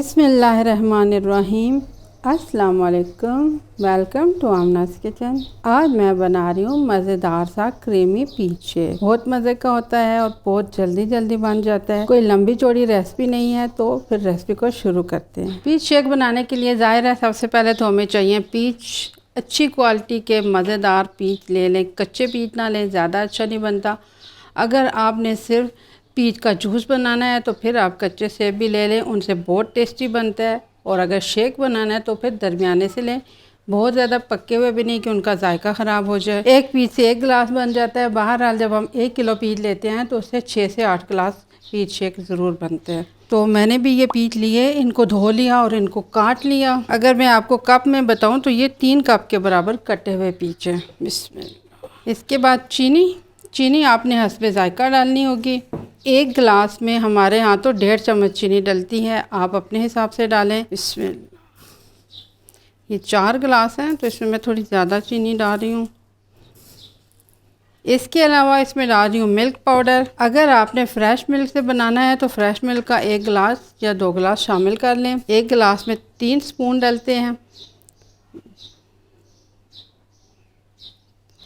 बिस्मिल्लाहिर्रहमानिर्रहीम। अस्सलाम वालेकुम। Welcome to Aamna's kitchen. आज मैं बना रही हूँ मज़ेदार सा क्रीमी पीच शेक। बहुत मज़े का होता है और बहुत जल्दी बन जाता है। कोई लंबी चौड़ी रेसिपी नहीं है, तो फिर रेसिपी को शुरू करते हैं। पीच शेक बनाने के लिए ज़ाहिर है सबसे पहले तो हमें चाहिए पीच। अच्छी क्वालिटी के मज़ेदार पीच ले लें, कच्चे पीच ना लें, ज़्यादा अच्छा नहीं बनता। अगर आपने सिर्फ पीच का जूस बनाना है तो फिर आप कच्चे सेब भी ले लें, उनसे बहुत टेस्टी बनता है। और अगर शेक बनाना है तो फिर दरमियाने से लें, बहुत ज़्यादा पक्के हुए भी नहीं कि उनका जायका ख़राब हो जाए। एक पीच से 1 गिलास बन जाता है। बहरहाल जब हम 1 किलो पीच लेते हैं तो उससे 6 से 8 गिलास पीच शेक ज़रूर बनते हैं। तो मैंने भी ये पीच लिए, इनको धो लिया और इनको काट लिया। अगर मैं आपको कप में बताऊँ तो ये 3 कप के बराबर कटे हुए पीच हैं। बिस्मिल्लाह। इसके बाद चीनी आपने हस्बे जायका डालनी होगी। 1 गिलास में हमारे यहाँ तो 1.5 चम्मच चीनी डलती है, आप अपने हिसाब से डालें। इसमें ये 4 गिलास हैं तो इसमें मैं थोड़ी ज़्यादा चीनी डाल रही हूँ। इसके अलावा इसमें डाल रही हूँ मिल्क पाउडर। अगर आपने फ्रेश मिल्क से बनाना है तो फ्रेश मिल्क का 1 गिलास या 2 गिलास शामिल कर लें। 1 गिलास में 3 स्पून डलते हैं।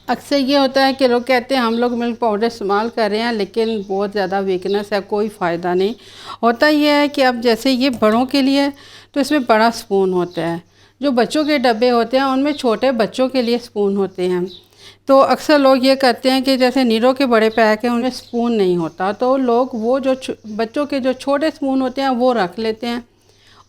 अक्सर ये होता है कि लोग कहते हैं हम लोग मिल्क पाउडर इस्तेमाल कर रहे हैं, लेकिन बहुत ज़्यादा वीकनेस है, कोई फ़ायदा नहीं होता। ये है कि अब जैसे ये बड़ों के लिए तो इसमें बड़ा स्पून होता है, जो बच्चों के डब्बे होते हैं उनमें छोटे बच्चों के लिए स्पून होते हैं। तो अक्सर लोग ये करते हैं कि जैसे नीरो के बड़े पैक हैं उनमें स्पून नहीं होता, तो लोग वो जो बच्चों के जो छोटे स्पून होते हैं वो रख लेते हैं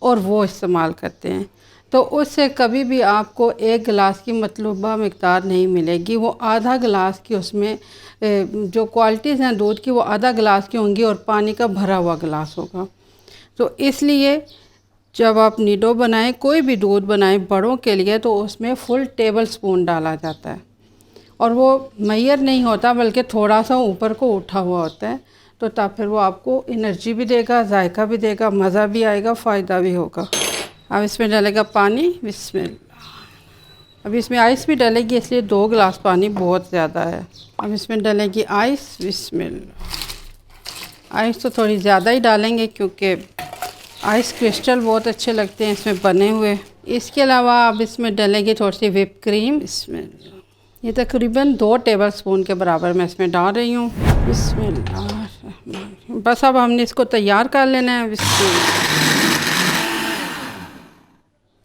और वो इस्तेमाल करते हैं। तो उससे कभी भी आपको 1 गिलास की मतलूबा मिक़दार नहीं मिलेगी। वो आधा गिलास की उसमें जो क्वालिटीज़ हैं दूध की वो आधा गिलास की होंगी और पानी का भरा हुआ गिलास होगा। तो इसलिए जब आप नीडो बनाएं, कोई भी दूध बनाएं बड़ों के लिए, तो उसमें फुल टेबल स्पून डाला जाता है और वो मैयर नहीं होता बल्कि थोड़ा सा ऊपर को उठा हुआ होता है। तो तब फिर वो आपको एनर्जी भी देगा, जायका भी देगा, मज़ा भी आएगा, फ़ायदा भी होगा। अब इसमें डलेगा पानी। बिस्मिल्लाह। अब इसमें आइस भी डलेगी, इसलिए 2 गिलास पानी बहुत ज़्यादा है। अब इसमें डलेगी आइस। बिस्मिल्लाह। आइस तो थोड़ी ज़्यादा ही डालेंगे क्योंकि आइस क्रिस्टल बहुत अच्छे लगते हैं इसमें बने हुए। इसके अलावा अब इसमें डलेगी थोड़ी सी व्हिप क्रीम। बिस्मिल्लाह। ये तकरीबन 2 टेबल स्पून के बराबर मैं इसमें डाल रही हूँ। बिस्मिल्लाह। बस अब हमने इसको तैयार कर लेना है। बिस्मिल्लाह।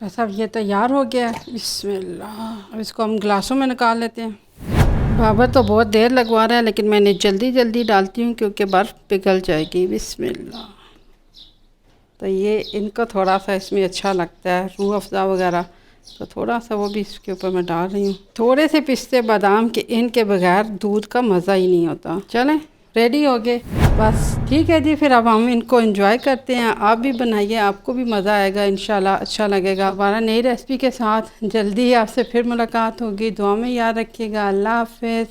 बस अब ये तैयार हो गया है। बिस्मिल्लाह। अब इसको हम गिलासों में निकाल लेते हैं। बाबा तो बहुत देर लगवा रहा है, लेकिन मैंने जल्दी डालती हूँ क्योंकि बर्फ़ पिघल जाएगी। बिस्मिल्लाह। तो ये इनको थोड़ा सा इसमें अच्छा लगता है, रूह अफ़ज़ा वगैरह, तो थोड़ा सा वो भी इसके ऊपर मैं डाल रही हूँ। थोड़े से पिस्ते बादाम के, इनके बगैर दूध का मज़ा ही नहीं होता। चलें, रेडी हो गए। बस ठीक है जी, फिर अब हम इनको एंजॉय करते हैं। आप भी बनाइए, आपको भी मज़ा आएगा, इंशाल्लाह अच्छा लगेगा। हमारा नई रेसिपी के साथ जल्दी ही आपसे फिर मुलाकात होगी। दुआ में याद रखिएगा। अल्लाह हाफ़िज़।